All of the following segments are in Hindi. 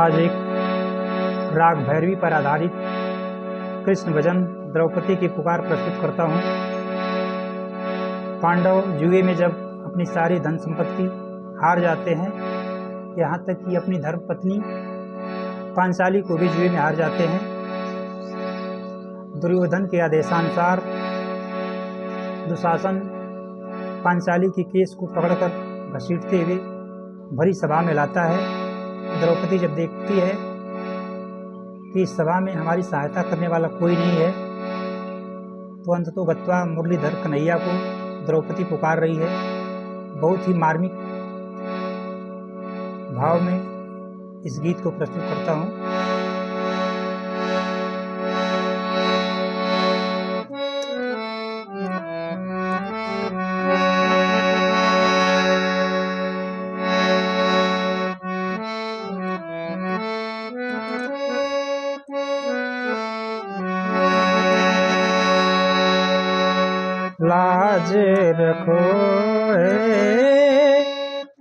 आज एक राग भैरवी पर आधारित कृष्ण भजन द्रौपदी की पुकार प्रस्तुत करता हूँ। पांडव जुए में जब अपनी सारी धन संपत्ति हार जाते हैं, यहाँ तक कि अपनी धर्म पत्नी पांचाली को भी जुए में हार जाते हैं। दुर्योधन के आदेशानुसार दुशासन पांचाली की केस को पकड़कर घसीटते हुए भरी सभा में लाता है। द्रौपदी जब देखती है कि इस सभा में हमारी सहायता करने वाला कोई नहीं है, तो अंततोगत्वा मुरलीधर कन्हैया को द्रौपदी पुकार रही है। बहुत ही मार्मिक भाव में इस गीत को प्रस्तुत करता हूँ। लाज रखो हे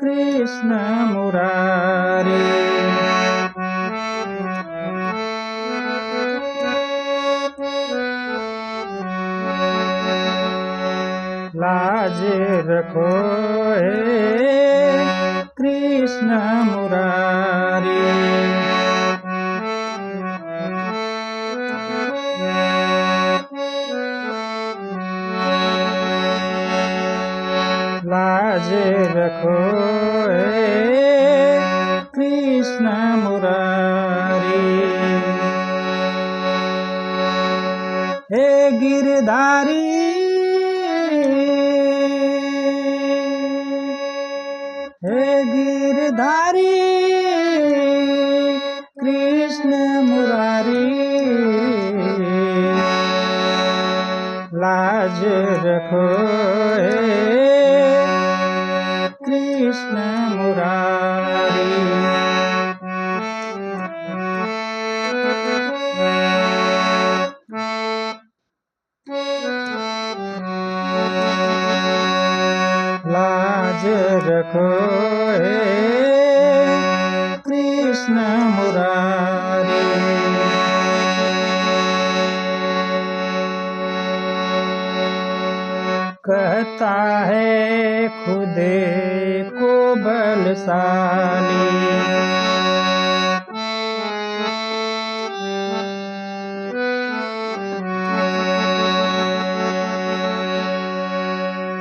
कृष्ण मुरारी, लाज रखो हे कृष्ण मुरारी। लाज रखो कृष्ण मुरारी। हे गिरधारी, हे गिरधारी कृष्ण मुरारी। लाज रखो कृष्ण मुरारी। लाज रखो कृष्ण मुरारी। कहता है खुदे को बलशाली,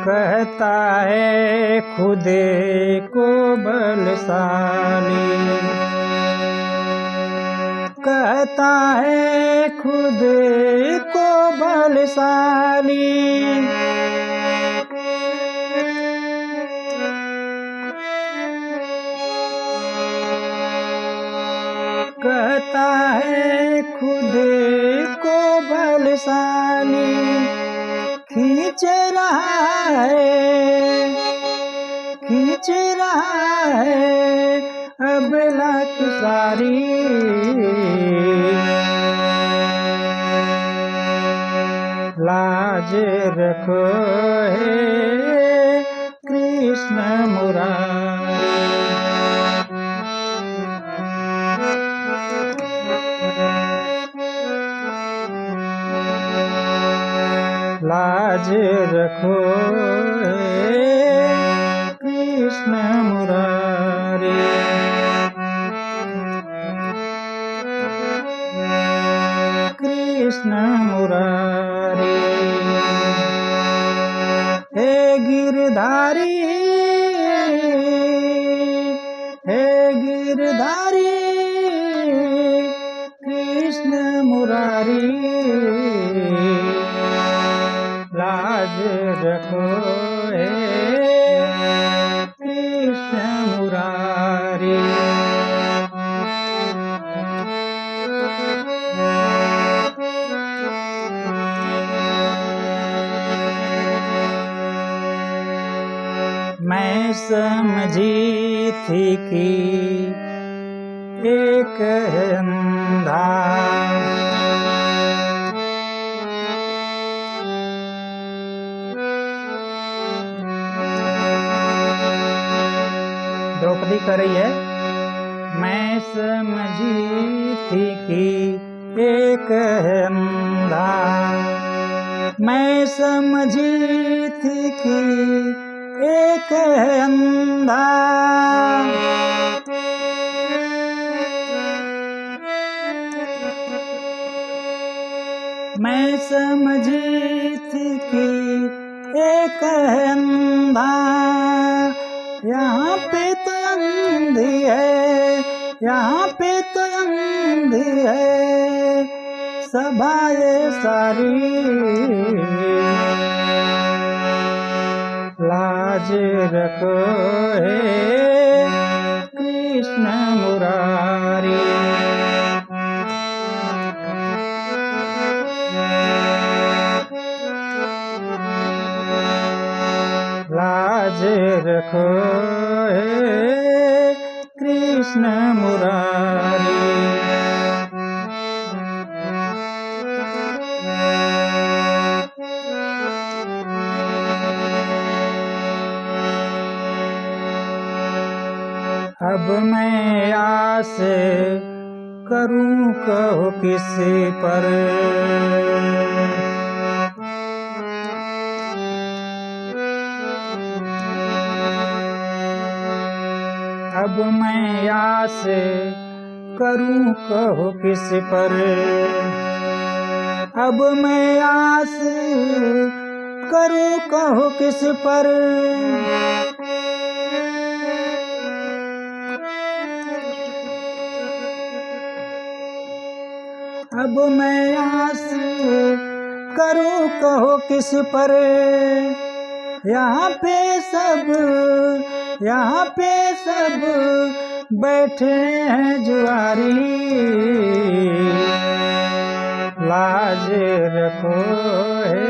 कहता है खुदे को बलशाली, कहता है खुदे को बलशाली। कहता है खुद को बलशाली, खींच रहा है, खींच रहा है अबला की सारी। लाज रखो कृष्ण मुरारी। लाज रखो कृष्ण मुरारी। कृष्ण मुरारी। हे गिरधारी, हे गिरधारी कृष्ण मुरारी। लाज रखो कृष्ण मुरारी। मैं समझी थी कि एक अंधा, द्रौपदी कह रही है मैं समझी थी कि एक है अंधा, मैं समझी थी कि एक है अंधा, मैं समझी थी कि एक है अंधा, यहाँ पे तो अंधी है, यहाँ पे तो अंधी है सभा ये सारी, लाज रखो हे कृष्ण मुरारी। लाज रखो हे कृष्ण मुरारी। अब मैं आस करूं कहो किसी पर, अब मैं आस करूं कहो किस पर, अब मैं आस करूं कहो किस पर, अब मैं आस करूं कहो किस पर, यहाँ पे सब बैठे हैं जुआरी, लाज रखो हे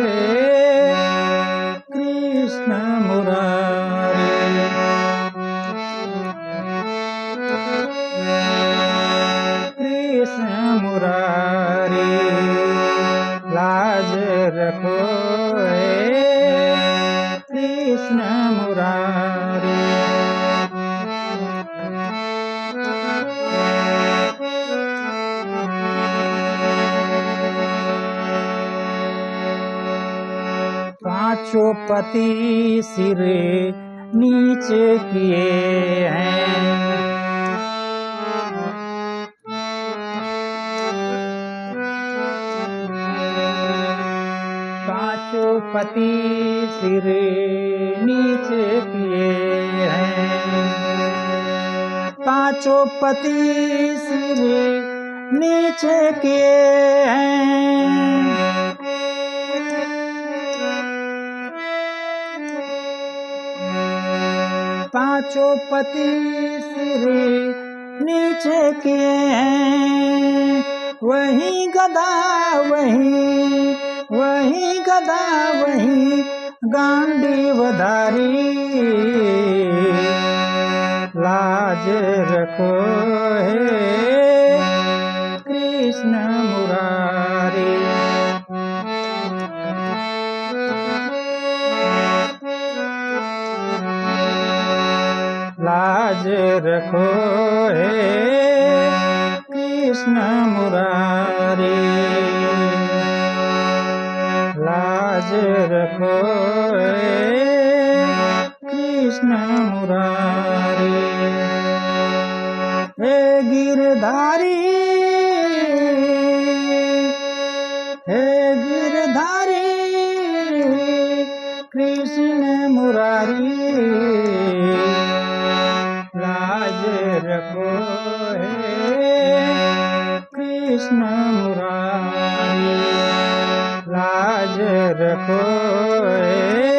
कृष्ण मुरारी। कृष्ण मुरारी लाज रखो हे कृष्ण मुरारी। पांचों पति सिर नीचे किए हैं, पांचों पति सिर नीचे किए हैं, पांचों पति सिर नीचे किए हैं, पांचों पति सिर नीचे किए हैं, वही गदा वही गदा वही गांडीवधारी, लाज रखो हे कृष्ण मुरारी। लाज रखो हे कृष्ण मुरारी। लाज रखो हे कृष्ण मुरारी। हे गिरधारी कृष्ण मुरारी, लाज रखो हे कृष्ण मुरारी। लाज रखो हे